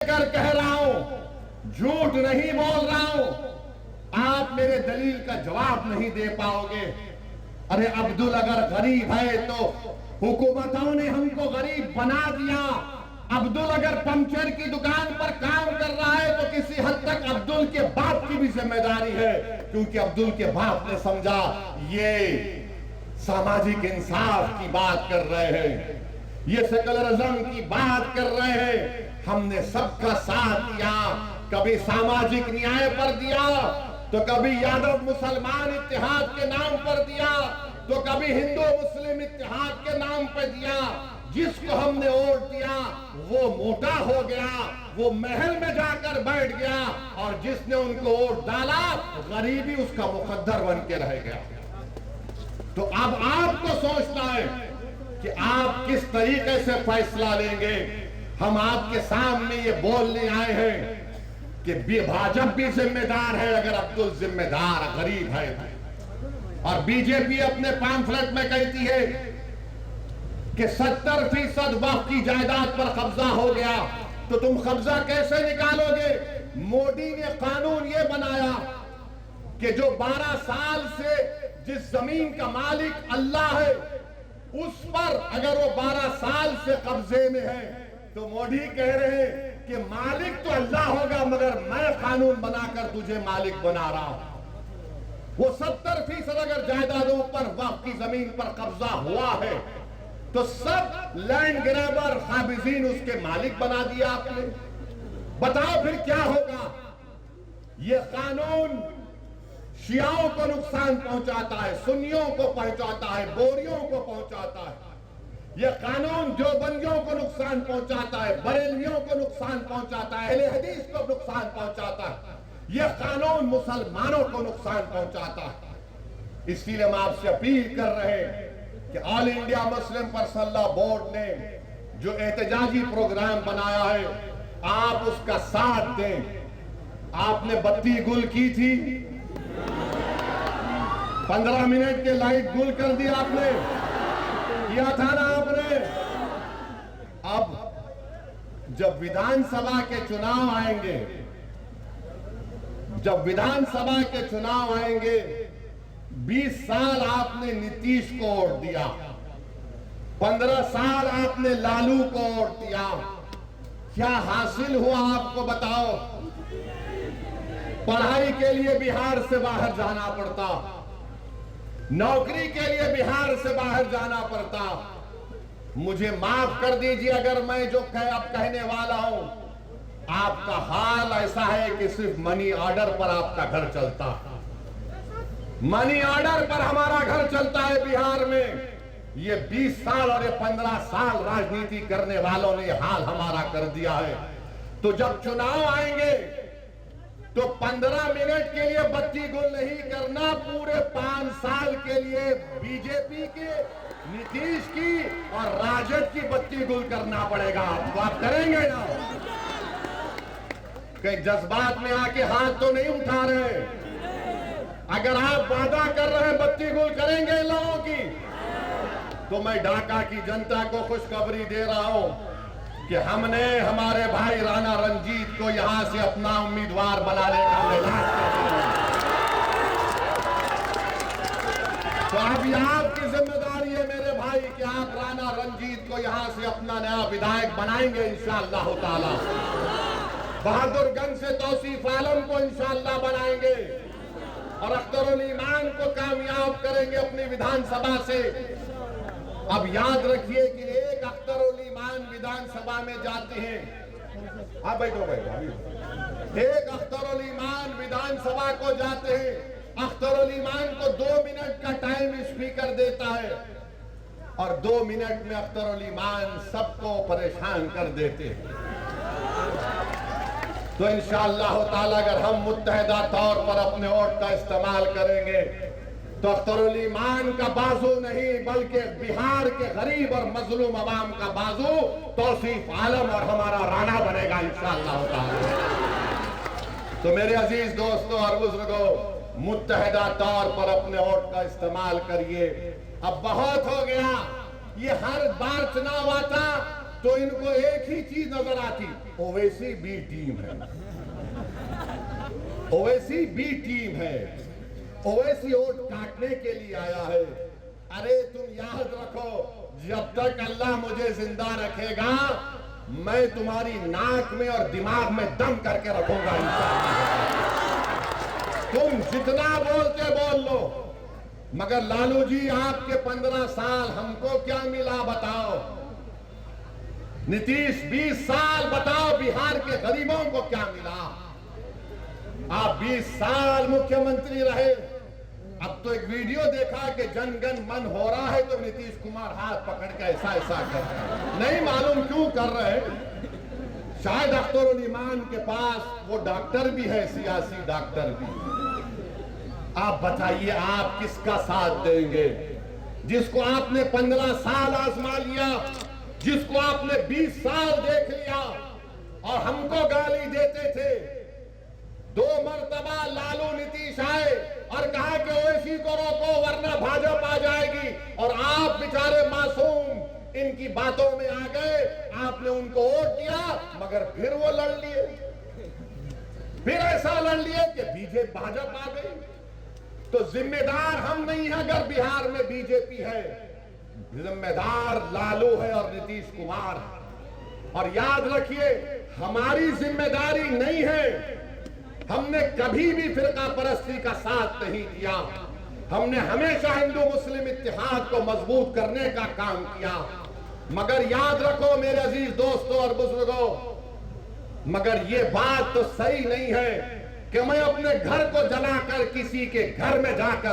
कर कह रहा हूं, झूठ नहीं बोल रहा हूं। आप मेरे दलील का जवाब नहीं दे पाओगे। अरे अब्दुल अगर गरीब है तो हुकूमतों ने हमको गरीब बना दिया। अब्दुल अगर पंचर की दुकान पर काम कर रहा है तो किसी हद तक अब्दुल के बाप की भी जिम्मेदारी है, क्योंकि अब्दुल के बाप ने समझा ये सामाजिक इंसाफ की बात कर रहे हैं, ये सेकुलरिज्म की बात कर रहे हैं। हमने सबका साथ दिया, कभी सामाजिक न्याय पर दिया तो कभी यादव मुसलमान इत्तेहाद के नाम पर दिया तो कभी हिंदू मुस्लिम इत्तेहाद के नाम पर दिया। जिसको हमने वोट दिया वो मोटा हो गया, वो महल में जाकर बैठ गया, और जिसने उनको वोट डाला गरीबी उसका मुकद्दर बन के रह गया। तो अब आपको सोचना है कि आप किस तरीके से फैसला लेंगे। हम आपके सामने ये बोलने आए हैं कि भाजपा भी जिम्मेदार है अगर अब्दुल जिम्मेदार गरीब है, और बीजेपी अपने पैम्फलेट में कहती है कि 70% वक्फ की जायदाद पर कब्जा हो गया, तो तुम कब्जा कैसे निकालोगे। मोदी ने कानून ये बनाया कि जो 12 साल से जिस जमीन का मालिक अल्लाह है उस पर अगर वो 12 साल से कब्जे में है तो मोदी कह रहे हैं कि मालिक तो अल्लाह होगा, मगर मैं कानून बनाकर तुझे मालिक बना रहा हूं। वो 70% अगर जायदादों पर वक्फ की जमीन पर कब्जा हुआ है तो सब लैंड ग्रैबर काबिजीन उसके मालिक बना दिया आपने। बताओ फिर क्या होगा। ये कानून शियाओं को नुकसान पहुंचाता है, सुन्नियों को पहुंचाता है, बोरियों को पहुंचाता है। यह कानून देवबंदियों को नुकसान पहुंचाता है, बरेलवियों को नुकसान पहुंचाता है, अहले हदीस को नुकसान पहुंचाता है। यह कानून मुसलमानों को नुकसान पहुंचाता है। इसलिए हम आपसे अपील कर रहे हैं कि all India Muslim personal law board ने जो एहतजाजी प्रोग्राम बनाया है आप उसका साथ दें। आपने बत्ती गुल की थी, 15 मिनट के लाइट गुल कर दी आपने, किया था ना आपने। अब जब विधानसभा के चुनाव आएंगे, जब विधानसभा के चुनाव आएंगे, 20 साल आपने नीतीश को वोट दिया, 15 साल आपने लालू को वोट दिया, क्या हासिल हुआ आपको बताओ। पढ़ाई के लिए बिहार से बाहर जाना पड़ता, नौकरी के लिए बिहार से बाहर जाना पड़ता। मुझे माफ कर दीजिए अगर मैं जो अब कहने वाला हूं, आपका हाल ऐसा है कि सिर्फ मनी ऑर्डर पर आपका घर चलता, मनी ऑर्डर पर हमारा घर चलता है बिहार में। ये 20 साल और ये 15 साल राजनीति करने वालों ने हाल हमारा कर दिया है। तो जब चुनाव आएंगे तो 15 मिनट के लिए बत्ती गुल नहीं करना, पूरे 5 साल के लिए बीजेपी के, नीतीश की और राजद की बत्ती गुल करना पड़ेगा आपको। आप करेंगे ना? कहीं जज्बात में आके हाथ तो नहीं उठा रहे। अगर आप वादा कर रहे हैं बत्ती गुल करेंगे लोगों की, तो मैं ढाका की जनता को खुशखबरी दे रहा हूं कि हमने हमारे भाई राणा रंजीत को यहां से अपना उम्मीदवार बनाने का ऐलान कर दिया। तो अब आपकी जिम्मेदारी है मेरे भाई कि आप राणा रंजीत को यहां से अपना नया विधायक बनाएंगे इंशाअल्लाह ताला। बहादुरगंज से तौसीफ आलम को इंशाअल्लाह बनाएंगे और अख्तरुल ईमान को कामयाब करेंगे अपनी विधानसभा से। अब याद रखिए कि एक अख्तरुल ईमान विधानसभा में जाते हैं, आप बैठो बैठो, एक अख्तरुल ईमान विधानसभा को जाते हैं, अख्तरुल ईमान को 2 मिनट का टाइम स्पीकर देता है और 2 मिनट में अख्तरुल ईमान सबको परेशान कर देते हैं। तो इंशाअल्लाह ताला अगर हम मुत्तहिदा तौर पर अपने वोट का इस्तेमाल करेंगे तो अख्तरुल ईमान का बाजू नहीं बल्कि बिहार के गरीब और मजलूम अवाम का बाजू तौसीफ आलम और हमारा राणा बनेगा इंशाअल्लाह ताला। तो मेरे अजीज दोस्तों और बुजुर्गों, मुत्तहिदा तौर पर अपने वोट का इस्तेमाल करिए। अब बहुत हो गया, ये हर बार चुनाव आता तो इनको एक ही चीज नजर आती, ओवैसी बी टीम है, ओवैसी बी टीम है, ओवैसी वोट काटने के लिए आया है। अरे तुम याद रखो, जब तक अल्लाह मुझे जिंदा रखेगा मैं तुम्हारी नाक में और दिमाग में दम करके रखूंगा इंशाअल्लाह। तुम जितना बोलते बोल लो, मगर लालू जी आपके 15 साल हमको क्या मिला बताओ? नीतीश 20 साल बताओ बिहार के गरीबों को क्या मिला? आप 20 साल मुख्यमंत्री रहे। अब तो एक वीडियो देखा कि जन गण मन हो रहा है तो नीतीश कुमार हाथ पकड़ के ऐसा ऐसा कर रहे हैं। नहीं मालूम क्यों कर रहे हैं। शायद अख्तरुल ईमान के पास वो डॉक्टर भी है, सियासी डॉक्टर भी। आप बताइए आप किसका साथ देंगे? जिसको आपने 15 साल आजमा लिया, जिसको आपने 20 साल देख लिया और हमको गाली देते थे। 2 मरतबा लालू नीतीश आए और कहा कि ओवैसी को रोको वरना भाजपा आ जाएगी, और आप बेचारे मासूम इनकी बातों में आ गए। आपने उनको वोट दिया मगर फिर वो लड़ लिए, फिर ऐसा लड़ लिए कि बीजेपी भाजपा आ गई। तो जिम्मेदार हम नहीं है अगर बिहार में बीजेपी है, जिम्मेदार लालू है और नीतीश कुमार है। और याद रखिए हमारी जिम्मेदारी नहीं है, हमने कभी भी फिरका परस्ती का साथ नहीं दिया। हमने हमेशा हिंदू मुस्लिम इत्तेहाद को मजबूत करने का काम किया। मगर याद रखो मेरे अजीज दोस्तों और बुजुर्गों, मगर ये बात तो सही नहीं है कि मैं अपने घर को जलाकर किसी के घर में जाकर